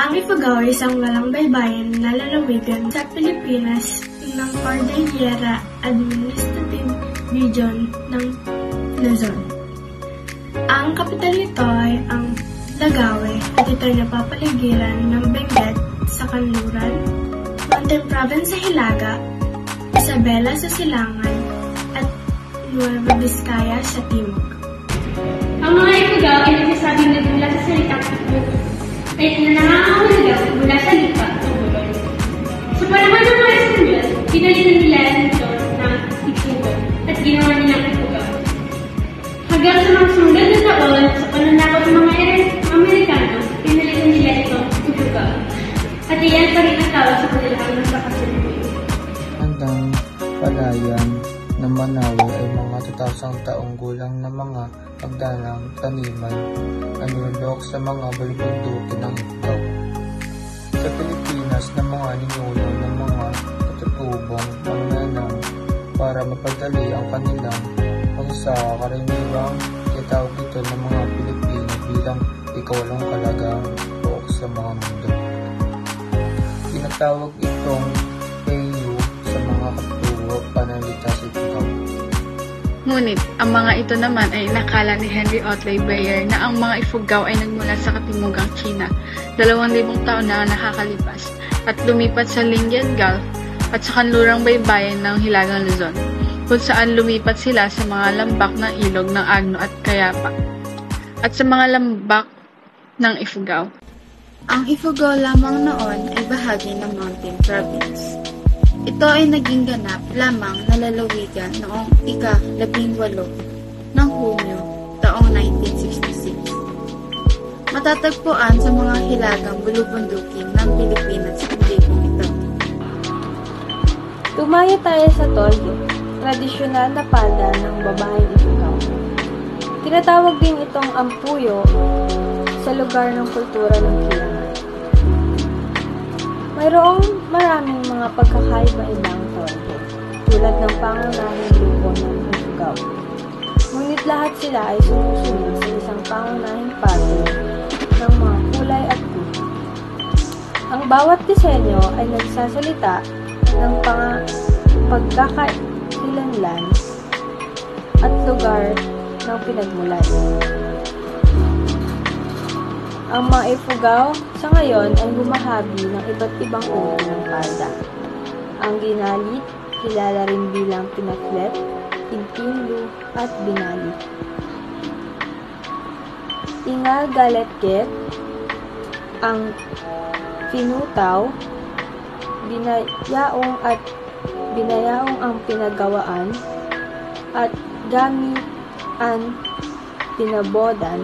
Ang Ifugao ay isang walang baybayin na lalawigan sa Pilipinas ng Cordillera Administrative Region ng Luzon. Ang kapital nito ay ang Dagawe at ito ay napapaligiran ng Benguet sa kanluran, Mountain Province sa hilaga, Isabela sa silangan, at Nueva Vizcaya sa timog. Ang mga Ifugao ay nagsasabing nagmula sa salitang Ifug ay nangangahulugan mula sa lipa o bulol. Sa panahon ng mga Espanyol, pinalitan nila ito ng Ifugao at ginawa nilang Ifugao. Hanggang sa mga sumunod na taon, sa pananakot ng mga Amerikano, pinalitan nila itong Ifugao. At iyan pa rin ang tawag sa kanila hanggang sa kasalukuyan. Hanggang palayan ng Manawi ay mga 2,000 taong gulang na mga pagdanang taniman na nilolok sa mga bulubundukin ng Ifugao. Sa Pilipinas na mga ninuno ng mga katutubong mangnanang para mapadali ang kanilang pagsakaraniwang tinatawag ito ng mga Pilipino bilang ikawalang kalagang buok sa mga mundo. Tinatawag itong PAYU sa mga katutubo pananalita sa Ifugao. Ngunit, ang mga ito naman ay nakala ni Henry Otley Beyer na ang mga Ifugao ay nagmula sa katimugang China 2,000 taon na nakakalipas at lumipat sa Lindian Gulf at sa kanlurang baybayin ng Hilagang Luzon, kung saan lumipat sila sa mga lambak ng ilog ng Agno at Cayapa at sa mga lambak ng Ifugao. Ang Ifugao lamang noon ay bahagi ng Mountain Province. Ito ay naging ganap lamang na lalawigan noong ika-18 ng Hunyo taong 1966. Matatagpuan sa mga hilagang bulubundukin ng Pilipinas sa libong ito. Tumaya tayo sa Tolyo, tradisyonal na palda ng babaeng Ifugao. Tinatawag din itong ampuyo sa lugar ng kultura ng Kilangan. Mayroong maraming mga pagkakaiba-ibang tolyo, tulad ng pangunahing grupo ng Ifugao. Ngunit lahat sila ay sumusunod sa isang pangunahing pattern ng mga kulay at guhit. Ang bawat disenyo ay nagsasalita ng pagkakakilanlan at lugar ng pinagmulan. Ang mga Ifugao sa ngayon ay humahabi ng iba't ibang uri ng palda. Ang ginalit, kilala rin bilang pinaklet, intinlu, at binalit. Ingal galetket, ang finutaw, binayaong ang pinagawaan, at gamit ang pinabodan,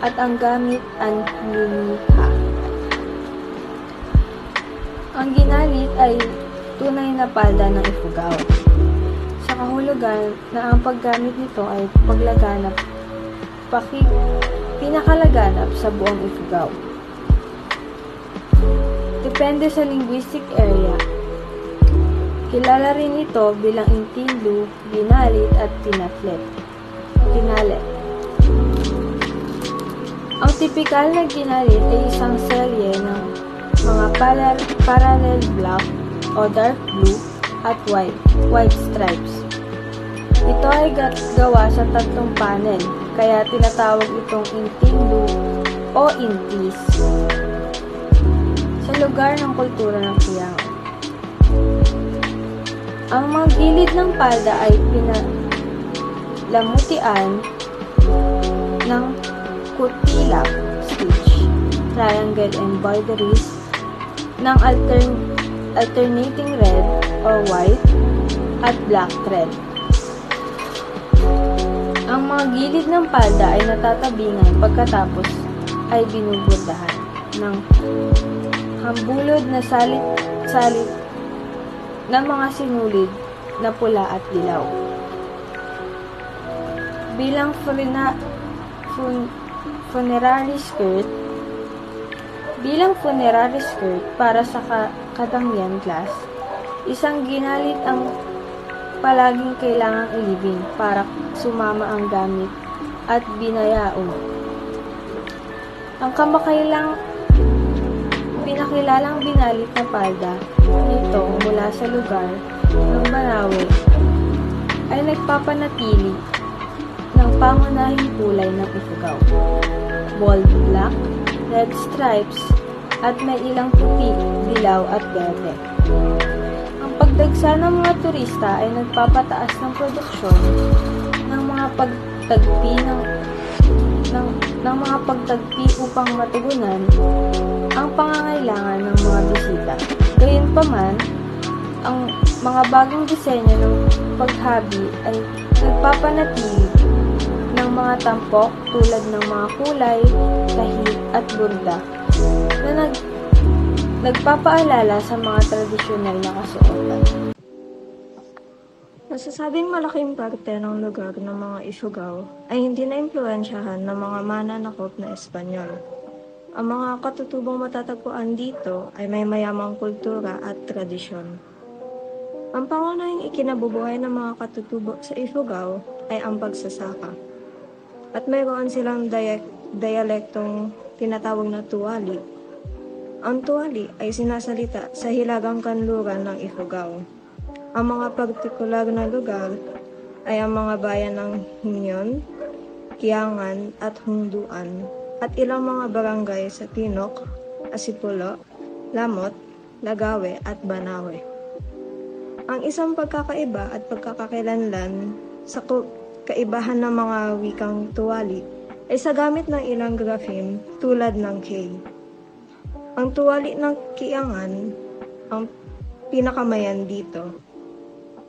at ang gamit ang niniha. Ang ginalit ay tunay na palda ng Ifugao. Sa kahulugan na ang paggamit nito ay paglaganap, pinakalaganap sa buong Ifugao. Depende sa linguistic area. Kilala rin ito bilang intinlu, binalit at tinalet. Ang tipikal na ginalit ay isang serye ng mga parallel black o dark blue at white stripes. Ito ay gawa sa 3 panel, kaya tinatawag itong intinlu o intis sa lugar ng kultura ng Kilangan. Ang mga gilid ng palda ay pinalamutian ng kutilap stitch, triangle embroideries ng alternating red or white at black thread. Ang mga gilid ng palda ay natatabingan pagkatapos ay binubordahan ng hambulod na salit ng mga sinulid na pula at dilaw. Bilang funerary skirt para sa kadangyan class, isang ginalit ang palaging kailangang ilibing para sumama ang gamit at binayaon. Ang pinakilalang binalik na palda nito mula sa lugar ng Banawe ay nagpapanatili ng pangunahing kulay ng Ifugao. Bold black, red stripes, at may ilang puti, dilaw at berde. Ang pagdagsa ng mga turista ay nagpapataas ng produksyon ng mga pagtagpi upang matugunan ang pangangailangan ng mga bisita. Gayunpaman, ang mga bagong disenyo ng paghabi ay nagpapanatili ng mga tampok tulad ng mga kulay, tahi at burda na nagpapaalala sa mga tradisyonal na kasuotan. Masasabing malaking parte ng lugar ng mga Ifugao ay hindi na-impluwensyahan ng mga mananakop na Espanyol. Ang mga katutubong matatagpuan dito ay may mayamang kultura at tradisyon. Ang pangunahing ikinabubuhay ng mga katutubo sa Ifugao ay ang pagsasaka. At mayroon silang dialektong tinatawag na Tuwali. Ang Tuwali ay sinasalita sa hilagang kanluran ng Ifugao. Ang mga partikular na lugar ay ang mga bayan ng Hinyon, Kiangan at Hungduan at ilang mga barangay sa Tinok, Asipulo, Lamot, Lagawe at Banawe. Ang isang pagkakaiba at pagkakakilanlan sa kaibahan ng mga wikang Tuwali ay sa gamit ng ilang grapheme tulad ng K. Ang Tuwali ng Kiangan ang pinakamayan dito.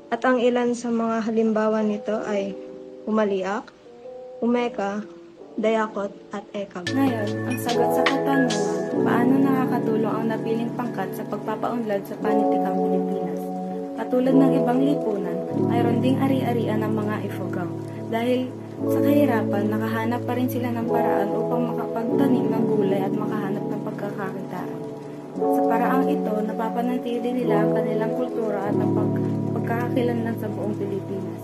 At ang ilan sa mga halimbawa nito ay Umaliak, Umeka, Dayakot at Ekab. Ngayon, ang sagot sa katanungan, paano nakakatulong ang napiling pangkat sa pagpapaunlad sa panitikang Pilipinas? Katulad ng ibang lipunan, mayroon ding ari-arian ng mga Ifugao. Dahil sa kahirapan, nakahanap pa rin sila ng paraan upang makapagtanim ng gulay at makahanap ng pagkakakitaan. Sa paraang ito, napapanatili nila ang kanilang kultura at ang pagkakakilanlan sa buong Pilipinas.